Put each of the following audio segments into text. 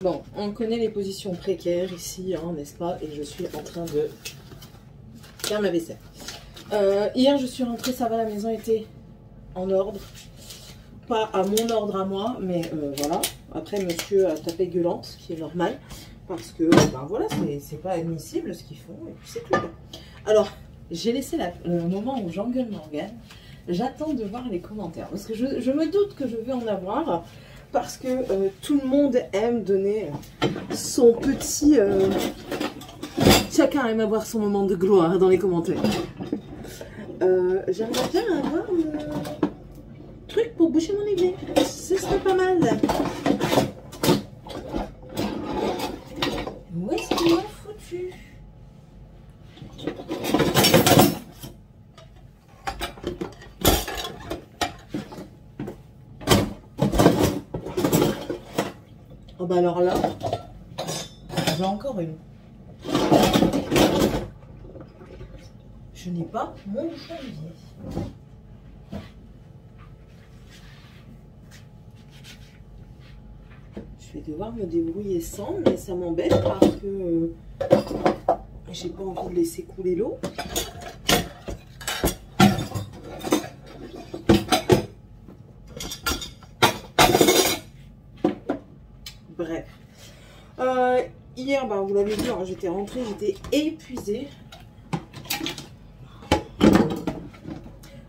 Bon, on connaît les positions précaires ici, hein, n'est-ce pas? Et je suis en train de faire ma vaisselle. Hier, je suis rentrée, ça va, la maison était en ordre. Pas à mon ordre à moi, mais voilà. Après, monsieur a tapé gueulante, ce qui est normal. Parce que, ben voilà, c'est pas admissible ce qu'ils font, et puis c'est tout. Alors, j'ai laissé le moment où j'engueule Morgane. J'attends de voir les commentaires. Parce que je me doute que je vais en avoir. Parce que tout le monde aime donner son petit... Chacun aime avoir son moment de gloire dans les commentaires. J'aimerais bien avoir un truc pour boucher mon évier. Ce serait pas mal. Où est-ce qu'il m'a foutu? Oh bah alors là, j'ai encore une. Je n'ai pas mon bouchon d'évier. Je vais devoir me débrouiller sans, mais ça m'embête parce que j'ai pas envie de laisser couler l'eau. Bref. Hier, bah, vous l'avez vu, hein, j'étais rentrée, j'étais épuisée.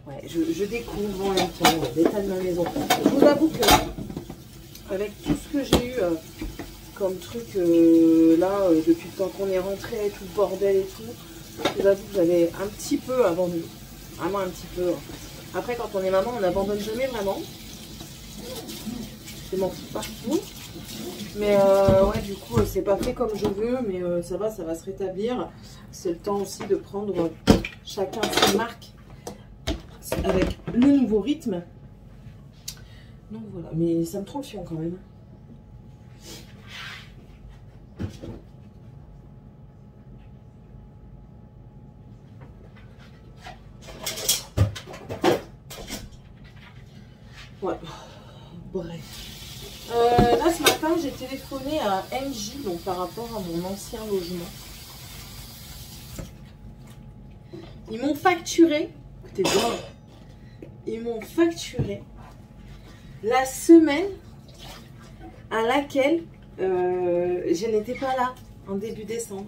Ouais, je découvre en même temps l'état de ma maison. Je vous avoue que avec tout ce que j'ai eu comme truc là, depuis le temps qu'on est rentré, tout le bordel et tout, je vous avoue que j'avais un petit peu abandonné. Vraiment un petit peu. Après, quand on est maman, on n'abandonne jamais vraiment. C'est mon petit partout. Mais ouais, du coup, c'est pas fait comme je veux, mais ça va se rétablir. C'est le temps aussi de prendre chacun ses marques avec le nouveau rythme. Donc voilà, mais ça me trouve le fion quand même. Ouais, bref. Là ce matin j'ai téléphoné à NJ, donc par rapport à mon ancien logement. Ils m'ont facturé, écoutez bien, ils m'ont facturé la semaine à laquelle je n'étais pas là, en début décembre.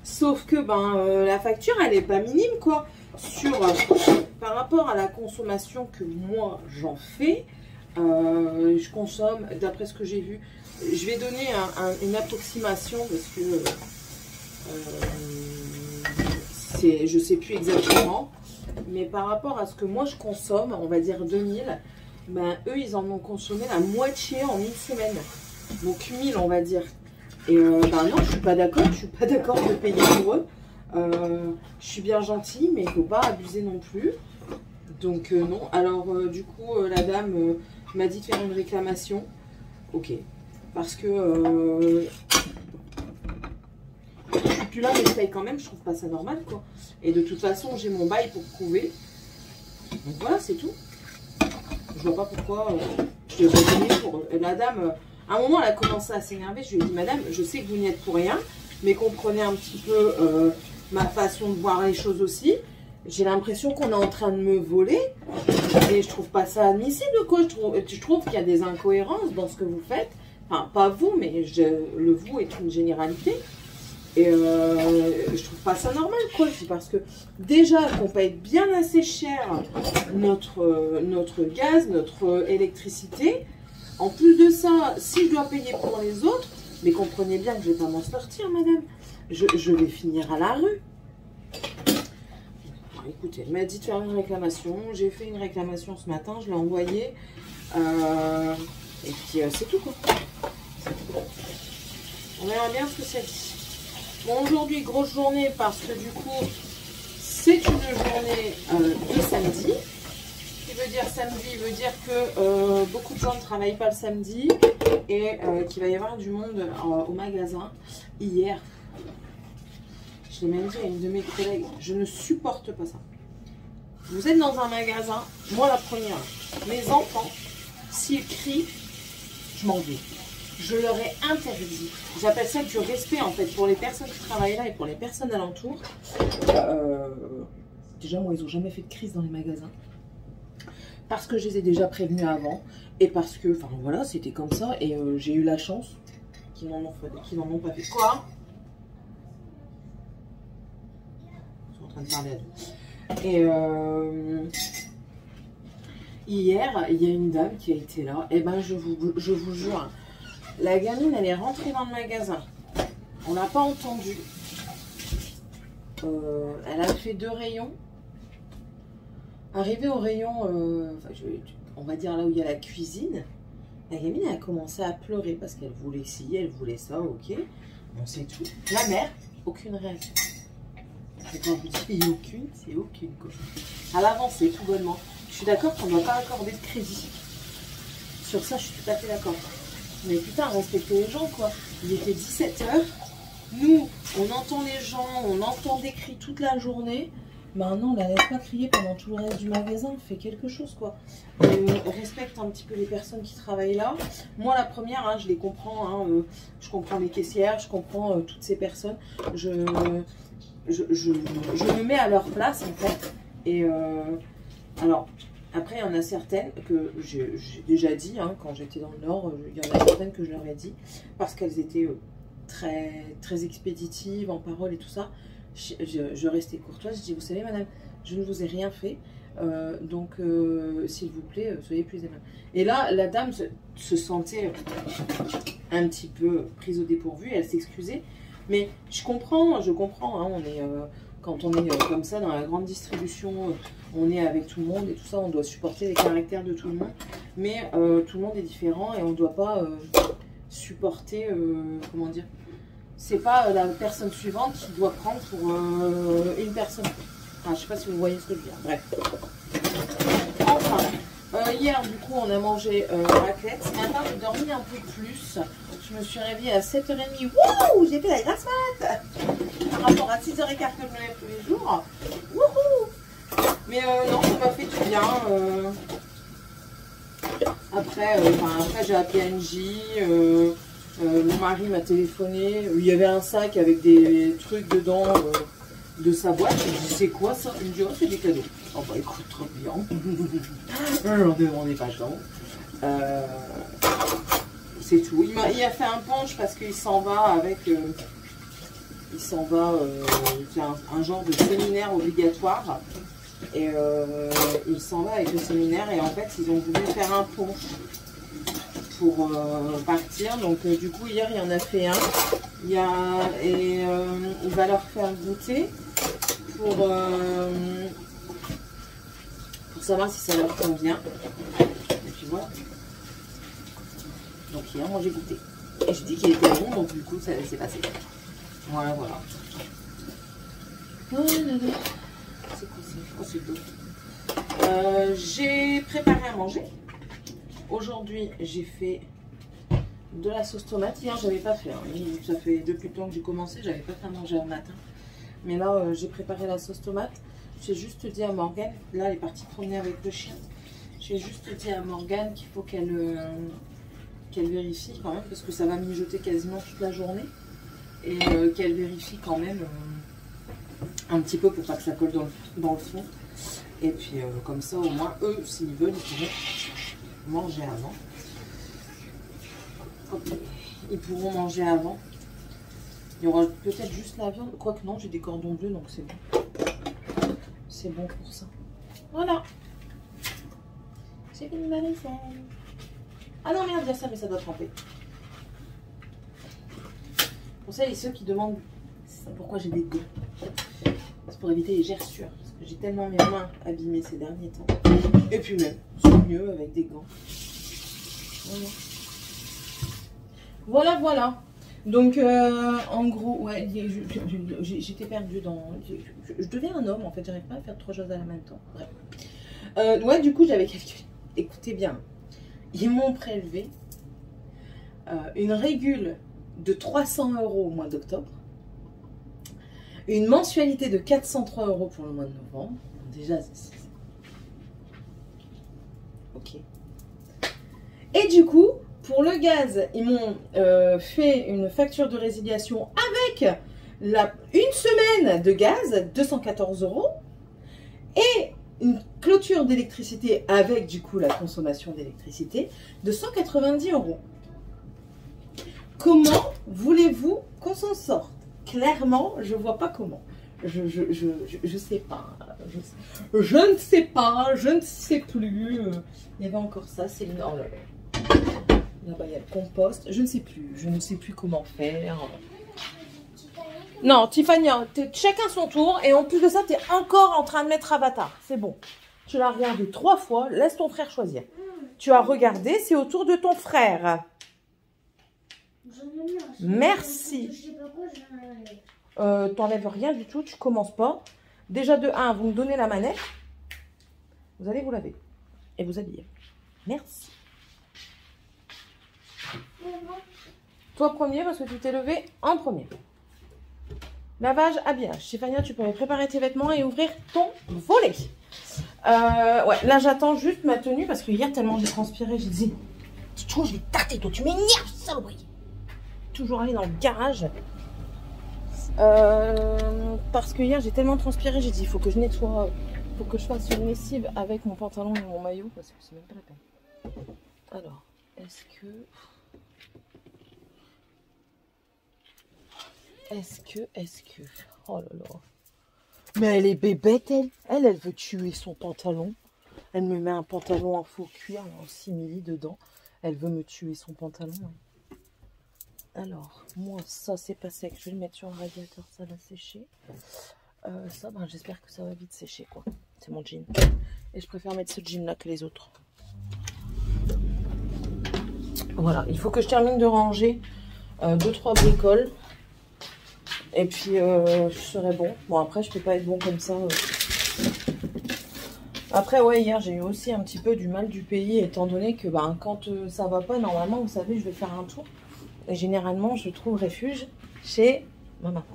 Sauf que ben, la facture elle est pas minime quoi, par rapport à la consommation que moi j'en fais. Je consomme, d'après ce que j'ai vu, je vais donner une approximation parce que je sais plus exactement, mais par rapport à ce que moi je consomme, on va dire 2000, ben eux ils en ont consommé la moitié en une semaine, donc 1000 on va dire. Et ben non, je suis pas d'accord de payer pour eux. Je suis bien gentille, mais il faut pas abuser non plus. Donc non. Alors du coup la dame m'a dit de faire une réclamation. Ok. Parce que je suis plus là, mais je paye quand même. Je trouve pas ça normal quoi. Et de toute façon j'ai mon bail pour prouver. Donc voilà, c'est tout. Je vois pas pourquoi je devrais donner pour la dame. À un moment elle a commencé à s'énerver. Je lui ai dit madame, je sais que vous n'y êtes pour rien, mais comprenez un petit peu ma façon de voir les choses aussi. J'ai l'impression qu'on est en train de me voler et je trouve pas ça admissible quoi. Je trouve qu'il y a des incohérences dans ce que vous faites. Enfin, pas vous, mais le vous est une généralité. Et je trouve pas ça normal quoi. C'est parce que déjà qu'on paye bien assez cher notre gaz, notre électricité. En plus de ça, si je dois payer pour les autres, mais comprenez bien que je vais pas m'en sortir madame. Je vais finir à la rue. Écoutez, elle m'a dit de faire une réclamation. J'ai fait une réclamation ce matin, je l'ai envoyée. Et puis c'est tout quoi. On verra bien ce que ça dit. Bon, aujourd'hui, grosse journée parce que du coup, c'est une journée de samedi. Ce qui veut dire samedi, veut dire que beaucoup de gens ne travaillent pas le samedi et qu'il va y avoir du monde au magasin. Hier, je l'ai même dit à une de mes collègues, je ne supporte pas ça. Vous êtes dans un magasin, moi la première, mes enfants, s'ils crient, je m'en vais. je leur ai interdit. J'appelle ça du respect en fait pour les personnes qui travaillent là et pour les personnes alentours. Déjà, moi, ils n'ont jamais fait de crise dans les magasins. Parce que je les ai déjà prévenus avant. Et parce que, enfin voilà, c'était comme ça. Et j'ai eu la chance qu'ils n'en ont pas fait. Quoi? Ils sont en train de parler à deux. Et hier, il y a une dame qui a été là. Et ben, je vous jure, la gamine, elle est rentrée dans le magasin. On n'a pas entendu. Elle a fait 2 rayons. Arrivée au rayon, on va dire là où il y a la cuisine, la gamine elle a commencé à pleurer parce qu'elle voulait ci, elle voulait ça, ok. Bon, c'est tout. La mère, aucune réaction. Et quand vous dites aucune, c'est aucune quoi. À l'avancée, tout bonnement. Je suis d'accord qu'on ne doit pas accorder de crédit. Sur ça, je suis tout à fait d'accord. Mais putain, respectez les gens quoi. Il était 17 h. Nous, on entend les gens, on entend des cris toute la journée. Maintenant, on la laisse pas crier pendant tout le reste du magasin, on fait quelque chose quoi. On respecte un petit peu les personnes qui travaillent là. Moi, la première, hein, je les comprends. Hein, je comprends les caissières, je comprends toutes ces personnes. Je me mets à leur place en fait. Et alors, après, il y en a certaines que j'ai déjà dit, hein, quand j'étais dans le Nord, il y en a certaines que je leur ai dit parce qu'elles étaient très expéditives en parole et tout ça. Je restais courtoise, je dis, vous savez madame, je ne vous ai rien fait, donc s'il vous plaît, soyez plus aimable. Et là, la dame se sentait un petit peu prise au dépourvu, elle s'excusait, mais je comprends, hein, on est, quand on est comme ça dans la grande distribution, on est avec tout le monde et tout ça, on doit supporter les caractères de tout le monde, mais tout le monde est différent et on ne doit pas supporter, comment dire, c'est pas la personne suivante qui doit prendre pour une personne. Enfin, je sais pas si vous voyez ce que je veux dire. Bref. Enfin, hier, du coup, on a mangé raclette. Ce matin, j'ai dormi un peu plus. Je me suis réveillée à 7h30. Wouhou! J'ai fait la grasse mat par rapport à 6h15 que je me lève tous les jours. Wouhou! Mais non, ça m'a fait du bien. Après j'ai appelé Angie. Mon mari m'a téléphoné, il y avait un sac avec des trucs dedans de sa boîte. Je lui ai dit, c'est quoi ça? Il me dit, oh, c'est des cadeaux. Oh bah écoute, trop bien. Je ne leur demandais pas tant. C'est tout. Il a fait un punch parce qu'il s'en va avec... c'est un genre de séminaire obligatoire. Et il s'en va avec le séminaire et en fait, ils ont voulu faire un punch pour partir. Donc du coup hier il y en a fait un. Il va leur faire goûter pour savoir si ça leur convient. Et puis voilà. Donc hier moi j'ai goûté. Et je dis qu'il était bon, donc du coup ça s'est passé. Voilà. Oh là là. C'est quoi ça? Oh c'est beau. J'ai préparé à manger. Aujourd'hui, j'ai fait de la sauce tomate. Hier, j'avais pas fait. Hein. Ça fait depuis le temps que j'ai commencé, j'avais pas fait à manger le matin. Mais là, j'ai préparé la sauce tomate. J'ai juste dit à Morgane, là, elle est partie promener avec le chien. J'ai juste dit à Morgane qu'il faut qu'elle vérifie quand même, parce que ça va mijoter quasiment toute la journée. Et qu'elle vérifie quand même un petit peu pour pas que ça colle dans le fond. Et puis, comme ça, au moins, eux, s'ils veulent, ils pourront manger avant. Ils pourront manger avant. Il y aura peut-être juste la viande. Quoique non, j'ai des cordons bleus, donc c'est bon. C'est bon pour ça. Voilà. J'ai fini ma vaisselle. Ah non, merde, il y a ça, mais ça doit tremper. Pour ça, il y a ceux qui demandent pourquoi j'ai des gants. C'est pour éviter les gerçures. Parce que j'ai tellement mes mains abîmées ces derniers temps. Et puis même, c'est mieux avec des gants. Voilà. Donc, en gros, ouais, j'étais perdue dans... Je deviens un homme, en fait. J'arrive pas à faire 3 choses à la même temps. Bref. Ouais, du coup, j'avais calculé. Écoutez bien. Ils m'ont prélevé une régule de 300 € au mois d'octobre. Une mensualité de 403 € pour le mois de novembre. Déjà, c'est... Ok. Et du coup, pour le gaz, ils m'ont fait une facture de résiliation avec une semaine de gaz, 214 €, et une clôture d'électricité avec du coup la consommation d'électricité de 190 €. Comment voulez-vous qu'on s'en sorte? Clairement, je vois pas comment. Je sais pas. Je ne sais pas. Je ne sais plus. Il y avait encore ça. C'est une... Oh là là. Là-bas, il y a le compost. Je ne sais plus. Je ne sais plus comment faire. Non, Tiffany, chacun son tour. Et en plus de ça, tu es encore en train de mettre Avatar. C'est bon. Tu l'as regardé 3 fois. Laisse ton frère choisir. Tu as regardé. C'est au tour de ton frère. Merci. T'enlèves rien du tout, tu commences pas. Déjà de 1, vous me donnez la manette. Vous allez vous laver et vous habiller. Merci. Toi premier parce que tu t'es levé en premier. Lavage, habillage. Stéphania, tu peux préparer tes vêtements et ouvrir ton volet. Ouais, là j'attends juste ma tenue parce que hier tellement j'ai transpiré, j'ai dit, tu trouves, je vais tarter toi, tu m'énerves, saloperie. Toujours aller dans le garage. Parce que hier j'ai tellement transpiré, j'ai dit il faut que je nettoie, il faut que je fasse une lessive avec mon pantalon et mon maillot parce que c'est même pas la peine. Alors, est-ce que, oh là là, mais elle est bébête elle veut tuer son pantalon, elle me met un pantalon en faux cuir en simili dedans, elle veut me tuer son pantalon. Alors, moi, ça, c'est pas sec. Je vais le mettre sur le radiateur, ça va sécher. Ça, ben, j'espère que ça va vite sécher, quoi. C'est mon jean. Et je préfère mettre ce jean-là que les autres. Voilà, il faut que je termine de ranger 2-3 bricoles. Et puis, je serai bon. Bon, après, je peux pas être bon comme ça. Après, ouais, hier, j'ai eu aussi un petit peu du mal du pays, étant donné que, ben, quand ça va pas, normalement, vous savez, je vais faire un tour. Et généralement, je trouve refuge chez ma maman.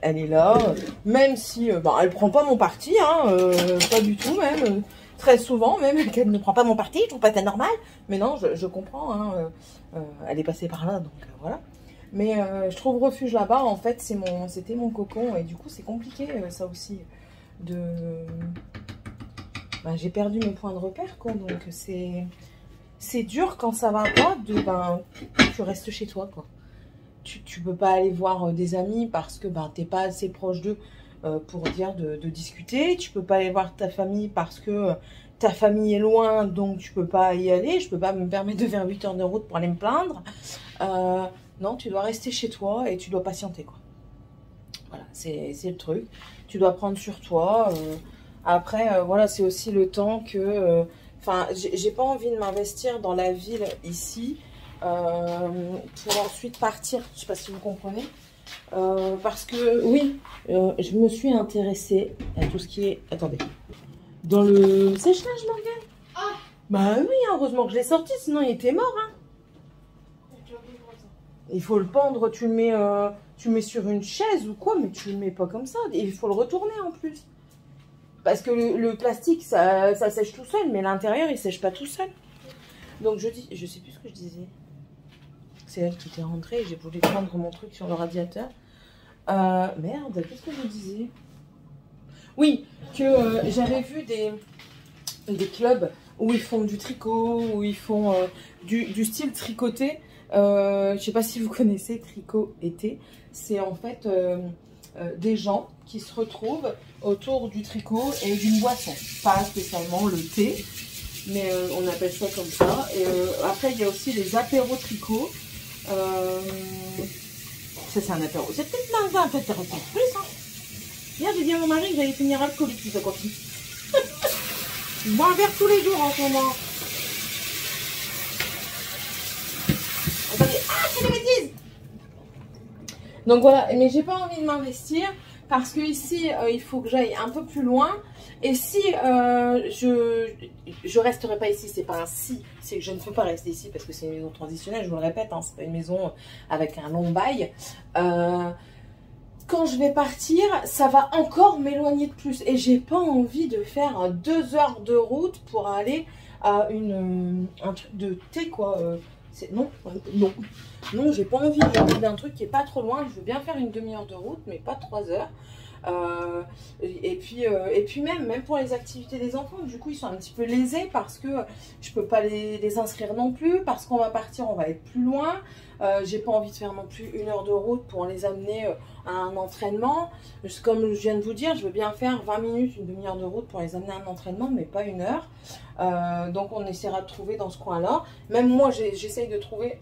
Elle est là, même si bah, elle ne prend pas mon parti, hein, pas du tout même. Très souvent, même qu'elle ne prend pas mon parti, je trouve pas ça normal. Mais non, je comprends, hein, elle est passée par là, donc voilà. Mais je trouve refuge là-bas, en fait, c'était mon cocon. Et du coup, c'est compliqué, ça aussi, de... Bah, j'ai perdu mes points de repère, quoi, donc c'est dur quand ça va pas, tu restes chez toi, quoi. Tu peux pas aller voir des amis parce que t'es pas assez proche d'eux pour dire de discuter. Tu peux pas aller voir ta famille parce que ta famille est loin, donc tu peux pas y aller. Je peux pas me permettre de faire 8 heures de route pour aller me plaindre. Non, tu dois rester chez toi et tu dois patienter, quoi. Voilà, c'est le truc. Tu dois prendre sur toi. Après, voilà, c'est aussi le temps que... Enfin, j'ai pas envie de m'investir dans la ville ici pour ensuite partir. Je sais pas si vous comprenez. Parce que, oui, je me suis intéressée à tout ce qui est... Attendez. Dans le sèche-linge, Morgane. Ah. Bah oui, heureusement que je l'ai sorti, sinon il était mort. Hein. Il faut le pendre, tu le mets sur une chaise ou quoi, mais tu le mets pas comme ça. Il faut le retourner en plus. Parce que le plastique, ça sèche tout seul, mais l'intérieur, il sèche pas tout seul. Donc je dis, je sais plus ce que je disais. C'est elle qui était rentrée et j'ai voulu prendre mon truc sur le radiateur. Merde, qu'est-ce que je disais? Oui, que j'avais vu des clubs où ils font du tricot, où ils font du style tricoté. Je sais pas si vous connaissez Tricot Été. C'est en fait des gens qui se retrouvent autour du tricot et d'une boisson. Pas spécialement le thé, mais on appelle ça comme ça. Et après, il y a aussi les apéros tricot. Ça, c'est un apéro. C'est peut-être un peu intéressant. Plus, hein. Hier, j'ai dit à mon mari que j'allais finir alcoolique si ça continue. Je bois un verre tous les jours en ce moment. Attendez, ah, c'est des bêtises. Donc voilà, mais j'ai pas envie de m'investir parce que ici, il faut que j'aille un peu plus loin. Et si je resterai pas ici, c'est pas un si, c'est que je ne peux pas rester ici parce que c'est une maison transitionnelle, je vous le répète, hein, c'est pas une maison avec un long bail. Quand je vais partir, ça va encore m'éloigner de plus. Et j'ai pas envie de faire 2 heures de route pour aller à un truc de thé, quoi. Non, non, j'ai pas envie. J'ai envie d'un truc qui est pas trop loin. Je veux bien faire une demi-heure de route, mais pas 3 heures. Et puis même pour les activités des enfants, du coup ils sont un petit peu lésés parce que je peux pas les inscrire non plus, parce qu'on va partir, on va être plus loin. J'ai pas envie de faire non plus 1 heure de route pour les amener à un entraînement. Comme je viens de vous dire, je veux bien faire 20 minutes, une demi-heure de route pour les amener à un entraînement, mais pas 1 heure. Donc on essaiera de trouver dans ce coin-là. Même moi j'essaye de trouver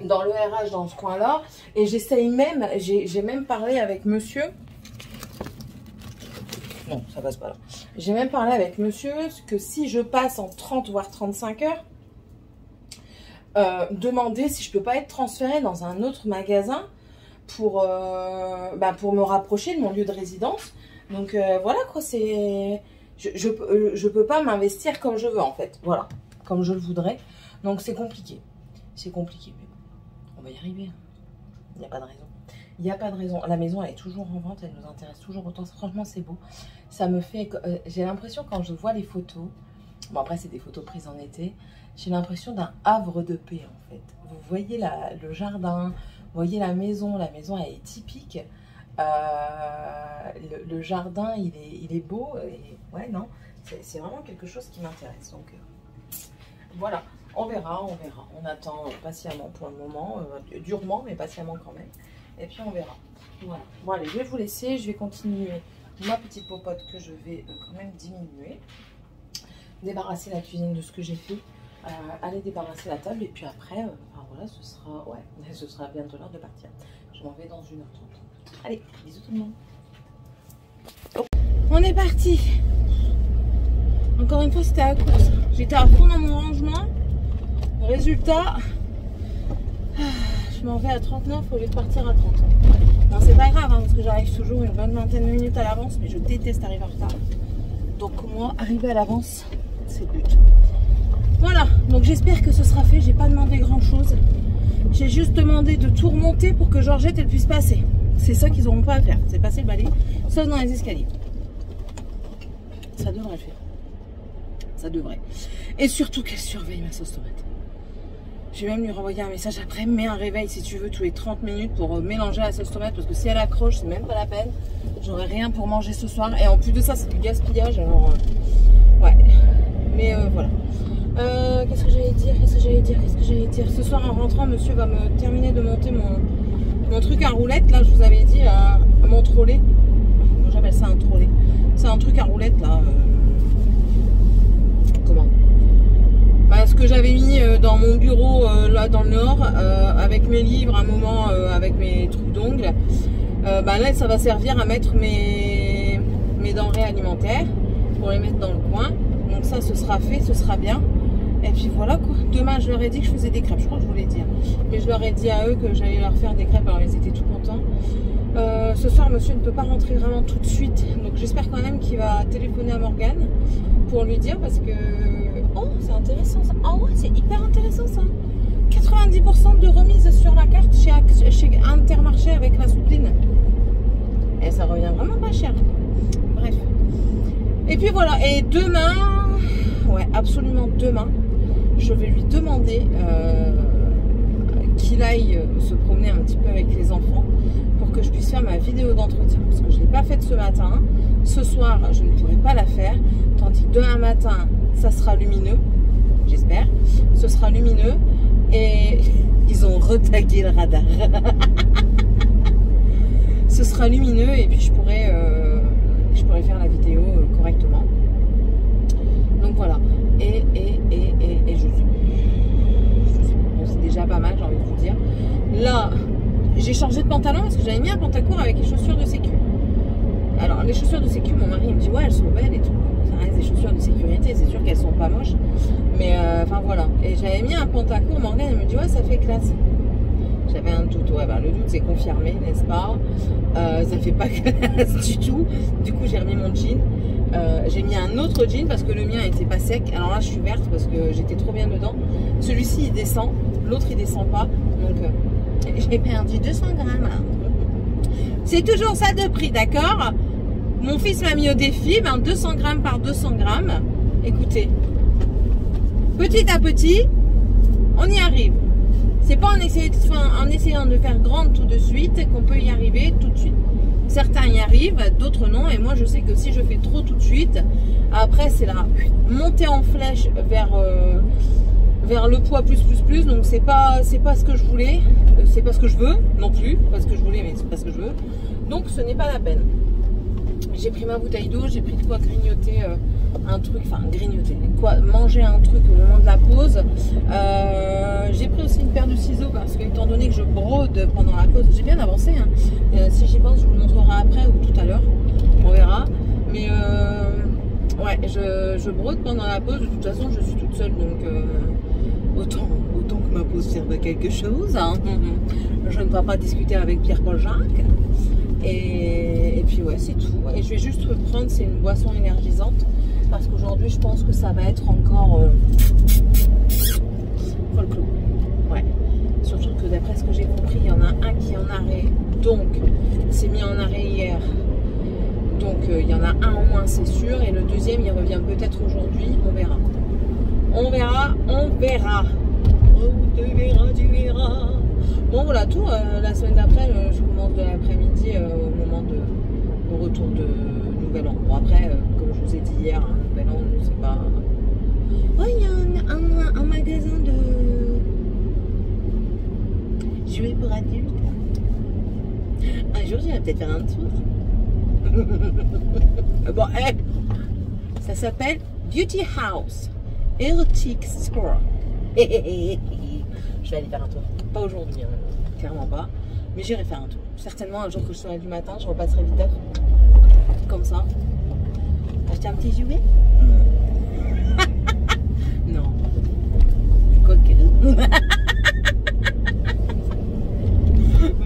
dans le RH dans ce coin-là, et j'essaye même, j'ai même parlé avec monsieur. Non, ça passe pas là. J'ai même parlé avec monsieur que si je passe en 30 voire 35 heures, demander si je peux pas être transférée dans un autre magasin pour me rapprocher de mon lieu de résidence. Donc voilà quoi, c'est je peux pas m'investir comme je veux en fait, voilà, comme je le voudrais. Donc c'est compliqué, mais bon, on va y arriver. Il n'y a pas de raison. Il n'y a pas de raison. La maison, elle est toujours en vente. Elle nous intéresse toujours autant. Franchement, c'est beau. Ça me fait... j'ai l'impression, quand je vois les photos... Bon, après, c'est des photos prises en été. J'ai l'impression d'un havre de paix, en fait. Vous voyez le jardin. Vous voyez la maison. La maison, elle est typique. Le jardin, il est beau. Et, ouais, non. C'est vraiment quelque chose qui m'intéresse. Donc, voilà. On verra. On attend patiemment pour le moment. Durement, mais patiemment quand même. Et puis on verra. Voilà. Bon allez, je vais vous laisser. Je vais continuer ma petite popote que je vais quand même diminuer. Débarrasser la cuisine de ce que j'ai fait. Aller débarrasser la table. Et puis après, voilà, ce sera bientôt l'heure de partir. Je m'en vais dans 1h30. Allez, bisous tout le monde. Oh. On est parti. Encore une fois, c'était à la course. J'étais à fond dans mon rangement. Résultat... Je m'en vais à 39 au lieu de partir à 30. Non, c'est pas grave, hein, parce que j'arrive toujours une bonne vingtaine de minutes à l'avance, mais je déteste arriver en retard. Donc moi, arriver à l'avance, c'est le but. Voilà, donc j'espère que ce sera fait. J'ai pas demandé grand chose. J'ai juste demandé de tout remonter pour que Georgette elle puisse passer. C'est ça qu'ils n'auront pas à faire, c'est passer le balai, sauf dans les escaliers. Ça devrait le faire. Ça devrait. Et surtout qu'elle surveille ma sauce tomate. Je vais même lui renvoyer un message après, mets un réveil si tu veux tous les 30 minutes pour mélanger la sauce tomate, parce que si elle accroche, c'est même pas la peine. J'aurai rien pour manger ce soir. Et en plus de ça, c'est du gaspillage. Alors, ouais. Mais voilà. Qu'est-ce que j'allais dire Ce soir, en rentrant, monsieur va me terminer de monter mon truc à roulette. Là, je vous avais dit, mon trolley. Moi, j'appelle ça un trolley. C'est un truc à roulette, là. Comment ce que j'avais mis dans mon bureau là dans le nord avec mes livres, un moment avec mes trucs d'ongles, là ça va servir à mettre mes denrées alimentaires pour les mettre dans le coin. Donc ça, ce sera fait, ce sera bien. Et puis voilà quoi. Demain je leur ai dit que je faisais des crêpes, je crois que je vous l'ai dit, mais je leur ai dit à eux que j'allais leur faire des crêpes, alors ils étaient tout contents. Ce soir monsieur ne peut pas rentrer vraiment tout de suite, donc j'espère quand même qu'il va téléphoner à Morgane pour lui dire, parce que oh c'est intéressant ça. Ah ouais, c'est hyper intéressant ça. 90% de remise sur la carte chez Intermarché avec la soutine. Et ça revient vraiment pas cher. Bref. Et puis voilà, et demain, ouais absolument demain, je vais lui demander qu'il aille se promener un petit peu avec les enfants pour que je puisse faire ma vidéo d'entretien, parce que je ne l'ai pas faite ce matin. Ce soir je ne pourrai pas la faire, tandis que demain matin ça sera lumineux, j'espère, ce sera lumineux. Et ils ont retagué le radar. Ce sera lumineux et puis je pourrai faire la vidéo correctement. Donc voilà. Et je suis bon, c'est déjà pas mal, j'ai envie de vous dire. Là, j'ai changé de pantalon parce que j'avais mis un pantacourt avec les chaussures de sécu. Alors les chaussures de sécu, mon mari il me dit ouais elles sont belles et tout. Ça reste des chaussures de sécurité, c'est sûr qu'elles sont pas moches. Mais enfin voilà. Et j'avais mis un pantacourt, Morgane elle me dit ouais ça fait classe. J'avais un doute, ouais le doute s'est confirmé, n'est-ce pas? Ça fait pas classe du tout. Du coup j'ai remis mon jean. J'ai mis un autre jean parce que le mien était pas sec. Alors là je suis verte parce que j'étais trop bien dedans. Celui-ci il descend, l'autre il descend pas. Donc j'ai perdu 200 grammes. C'est toujours ça de prix, d'accord? Mon fils m'a mis au défi, 200 grammes par 200 grammes. Écoutez, petit à petit, on y arrive. C'est pas en essayant de faire grande tout de suite qu'on peut y arriver tout de suite. Certains y arrivent, d'autres non. Et moi, je sais que si je fais trop tout de suite, après, c'est la montée en flèche vers le poids plus. Donc, c'est pas ce que je voulais. C'est pas ce que je veux non plus. Pas ce que je voulais, mais c'est pas ce que je veux. Donc, ce n'est pas la peine. J'ai pris ma bouteille d'eau, j'ai pris de quoi grignoter un truc, enfin grignoter, quoi, manger un truc au moment de la pause. J'ai pris aussi une paire de ciseaux parce que étant donné que je brode pendant la pause, j'ai bien avancé. Hein. Si j'y pense, je vous le montrerai après ou tout à l'heure, on verra. Mais ouais, je brode pendant la pause. De toute façon, je suis toute seule, donc autant que ma pause serve à quelque chose. Hein. Je ne dois pas discuter avec Pierre-Paul Jacques. Et puis ouais, c'est tout. Et je vais juste reprendre, c'est une boisson énergisante parce qu'aujourd'hui je pense que ça va être encore folklore. Ouais. Surtout que d'après ce que j'ai compris, il y en a un qui est en arrêt, donc s'est mis en arrêt hier. Donc il y en a un en moins, c'est sûr. Et le deuxième, il revient peut-être aujourd'hui. On verra. On verra. Oh, tu verras. Bon voilà tout, la semaine d'après je commence de l'après-midi au moment de retour de Nouvel An. Bon après, comme je vous ai dit hier, hein, Nouvel An, c'est pas... Oh, il y a un magasin de jouets pour adultes. Un jour j'irai peut-être faire un tour. Bon, ça s'appelle Beauty House Erotic Store. Je vais aller faire un tour. Pas aujourd'hui, hein, clairement pas. Mais j'irai faire un tour. Certainement un jour que je serai du matin, je repasserai vite comme ça. Acheter un petit jouet. Non. Quoique.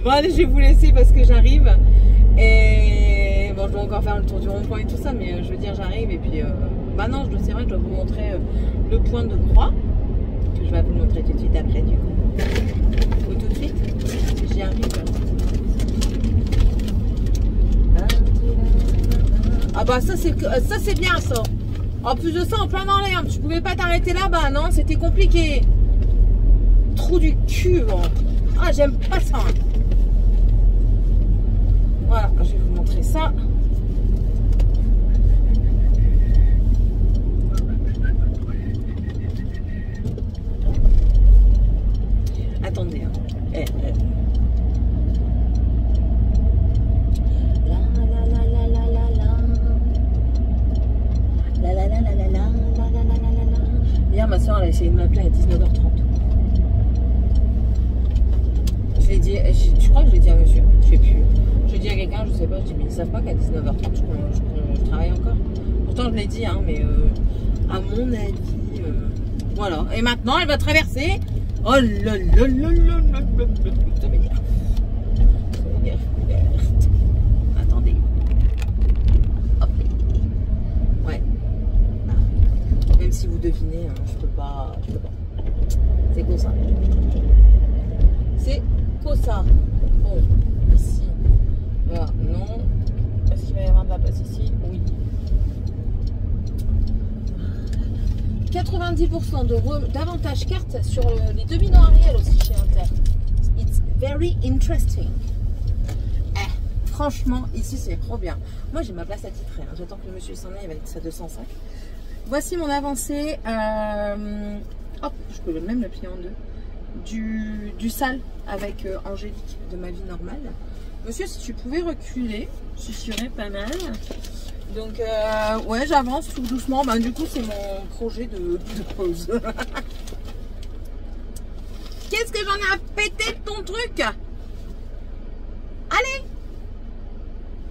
Bon allez, je vais vous laisser parce que j'arrive. Et bon, je dois encore faire le tour du rond-point et tout ça, mais je veux dire j'arrive et puis bah non, c'est vrai que je dois vous montrer le point de croix. Que je vais vous montrer tout de suite après du coup. Ou tout de suite, j'y arrive. Ah bah ça c'est bien ça. En plus de ça, en plein dans l'herbe, tu pouvais pas t'arrêter là-bas, non? C'était compliqué. Trou du cul, bon. Ah, j'aime pas ça. Voilà, je vais vous montrer ça. Attendez, hein. Hier, ma soeur, elle a essayé de m'appeler à 19h30. Je l'ai dit, je crois que je l'ai dit à monsieur, je sais plus. Je l'ai dit à quelqu'un, je sais pas, je dis, mais ils savent pas qu'à 19h30, je travaille encore. Pourtant, je l'ai dit, hein, mais à mon avis, voilà. Et maintenant, elle va traverser. Oh là là là là là là. Ça m'énerve. Attendez. Hop. Ouais. Même si vous devinez, hein, je peux pas. C'est quoi ça? C'est quoi ça? Bon, ici. Voilà, non. Est-ce qu'il va y avoir de la place ici? Oui. 90% d'avantages cartes sur les devinants Ariel aussi chez Inter. It's very interesting. Franchement, ici c'est trop bien. Moi j'ai ma place attitrée. Hein. J'attends que le monsieur s'en aille, il va être à 205. Voici mon avancée. Hop, je peux même le plier en deux. Du sale avec Angélique de ma vie normale. Monsieur, si tu pouvais reculer, ce serait pas mal. Donc, ouais, j'avance tout doucement. Ben, du coup, c'est mon projet de pause. Qu'est-ce que j'en ai à péter de ton truc? Allez!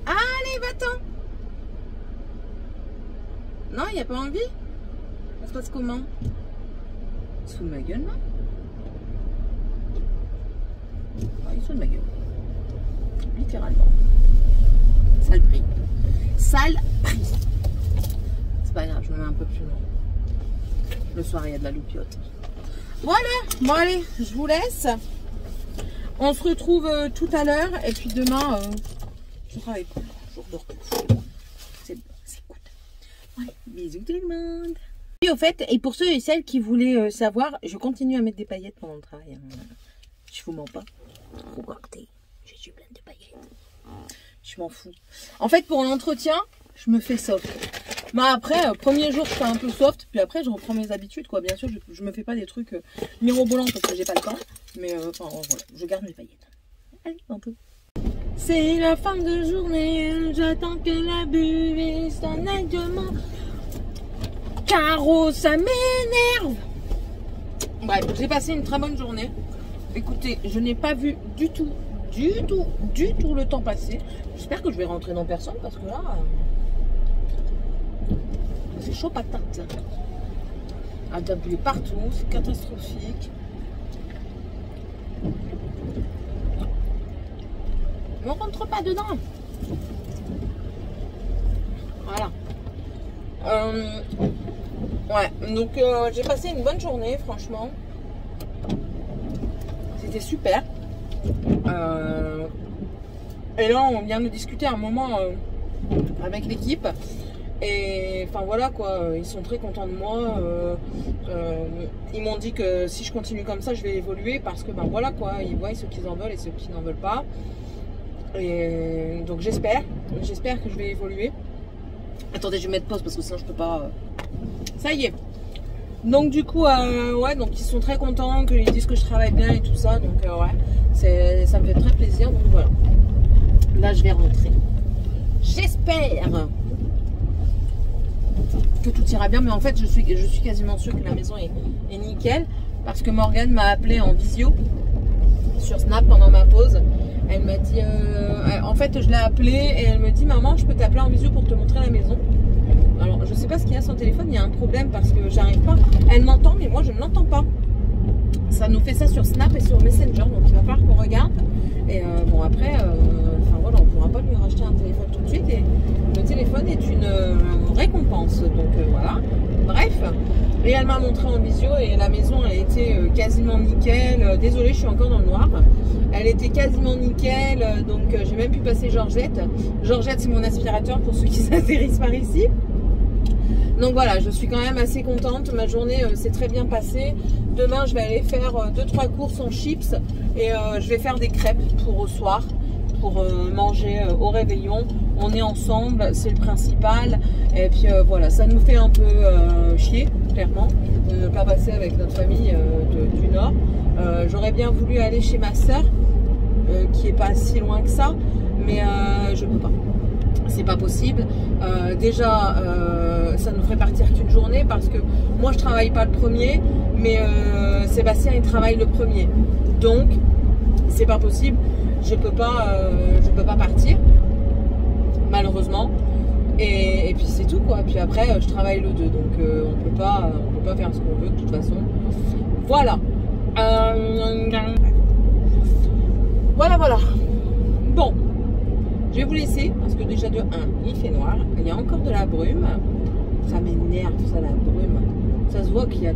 Allez, va-t'en! Non, il n'y a pas envie? Ça se passe comment? Sous ma gueule, là? Ouais, il se fout de ma gueule. Littéralement. Sale prix. Sale prix. C'est pas grave, je me mets un peu plus loin. Le soir, il y a de la loupiote. Voilà. Bon, allez, je vous laisse. On se retrouve tout à l'heure. Et puis demain, je travaille pas. Jour de repos. C'est bon, c'est cool. Allez, bisous tout le monde. Et au fait, et pour ceux et celles qui voulaient savoir, je continue à mettre des paillettes pendant le travail. Je vous mens pas. Regardez, je suis pleine de paillettes. Je m'en fous. En fait, pour l'entretien, je me fais soft. Mais après, premier jour, je fais un peu soft. Puis après, je reprends mes habitudes, quoi. Bien sûr, je me fais pas des trucs mirobolants parce que j'ai pas le temps. Mais enfin, voilà, je garde mes paillettes. Allez, un peu. C'est la fin de journée. J'attends que la buvée s'en aille de mon carreau. Ça m'énerve. Bref, j'ai passé une très bonne journée. Écoutez, je n'ai pas vu du tout le temps passer. J'espère que je vais rentrer dans personne parce que là, c'est chaud patate. À taper partout, c'est catastrophique. Mais on rentre pas dedans. Voilà. Ouais, donc j'ai passé une bonne journée, franchement. C'était super. Et là, on vient de discuter un moment avec l'équipe. Et enfin voilà quoi, ils sont très contents de moi. Ils m'ont dit que si je continue comme ça, je vais évoluer parce que ben voilà quoi, ils voient ceux qui en veulent et ceux qui n'en veulent pas. Et donc j'espère que je vais évoluer. Attendez, je vais mettre pause parce que sinon je peux pas. Ça y est. Donc du coup, ouais, donc ils sont très contents, qu'ils disent que je travaille bien et tout ça. Donc ouais, ça me fait très plaisir. Donc voilà. Là, je vais rentrer. J'espère que tout ira bien, mais en fait, je suis quasiment sûre que la maison est nickel parce que Morgane m'a appelé en visio sur Snap pendant ma pause. Elle m'a dit, en fait, je l'ai appelée et elle me dit, maman, je peux t'appeler en visio pour te montrer la maison. Alors, je sais pas ce qu'il y a sur le téléphone, il y a un problème parce que j'arrive pas. Elle m'entend, mais moi, je ne l'entends pas. Ça nous fait ça sur Snap et sur Messenger, donc il va falloir qu'on regarde. Et bon, après, enfin voilà, on ne pourra pas lui racheter un téléphone tout de suite. Et le téléphone est une récompense, donc voilà. Bref, et elle m'a montré en visio et la maison, elle était quasiment nickel. Désolée, je suis encore dans le noir. Elle était quasiment nickel, donc j'ai même pu passer Georgette. Georgette, c'est mon aspirateur pour ceux qui s'intéressent par ici. Donc voilà, je suis quand même assez contente. Ma journée s'est très bien passée. Demain, je vais aller faire 2-3 courses en chips et je vais faire des crêpes pour au soir, pour manger au réveillon. On est ensemble, c'est le principal. Et puis voilà, ça nous fait un peu chier, clairement, de ne pas passer avec notre famille du Nord. J'aurais bien voulu aller chez ma soeur, qui est pas si loin que ça, mais je peux pas. C'est pas possible. Déjà, ça nous ferait partir qu'une journée parce que moi je travaille pas le premier, mais Sébastien il travaille le premier. Donc c'est pas possible. Je peux pas partir, malheureusement. Et puis c'est tout quoi. Puis après je travaille le 2, donc on peut pas faire ce qu'on veut de toute façon. Voilà. Voilà. Bon. Je vais vous laisser parce que déjà de 1, il fait noir. Il y a encore de la brume. Ça m'énerve ça, la brume. Ça se voit qu'il y a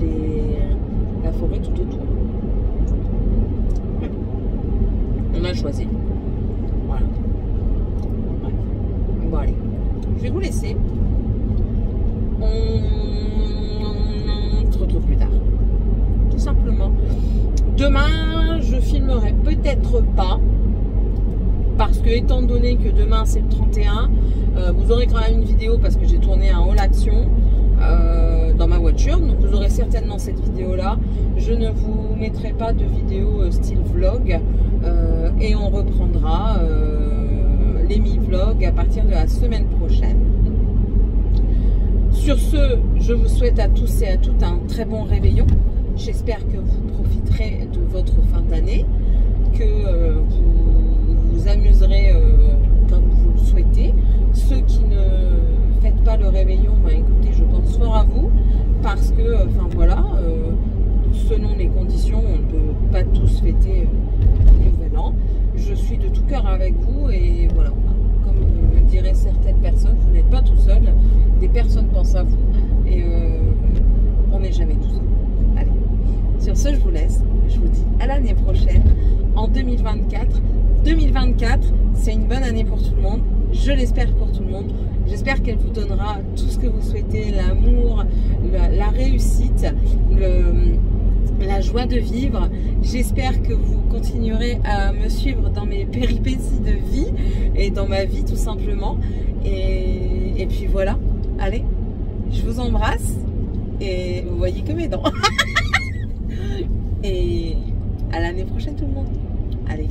la forêt tout autour. On a choisi. Voilà. Bon allez. Je vais vous laisser. On se retrouve plus tard. Tout simplement. Demain, je filmerai peut-être pas. Parce que étant donné que demain c'est le 31, vous aurez quand même une vidéo parce que j'ai tourné un haul action dans ma voiture. Donc vous aurez certainement cette vidéo là. Je ne vous mettrai pas de vidéo style vlog et on reprendra les mi-vlogs à partir de la semaine prochaine. Sur ce, je vous souhaite à tous et à toutes un très bon réveillon. J'espère que vous profiterez de votre fin d'année, que vous amuserez comme vous le souhaitez. Ceux qui ne fêtent pas le réveillon, ben écoutez, je pense fort à vous parce que, enfin voilà, selon les conditions, on ne peut pas tous fêter le nouvel an. Je suis de tout cœur avec vous et voilà, comme diraient certaines personnes, vous n'êtes pas tout seul, des personnes pensent à vous et on n'est jamais tout seul. Allez, sur ce, je vous laisse. Je vous dis à l'année prochaine, en 2024. 2024, c'est une bonne année pour tout le monde. Je l'espère pour tout le monde. J'espère qu'elle vous donnera tout ce que vous souhaitez, l'amour, la réussite, la joie de vivre. J'espère que vous continuerez à me suivre dans mes péripéties de vie et dans ma vie tout simplement. Et puis voilà, allez, je vous embrasse et vous voyez que mes dents. Et à l'année prochaine tout le monde. Allez.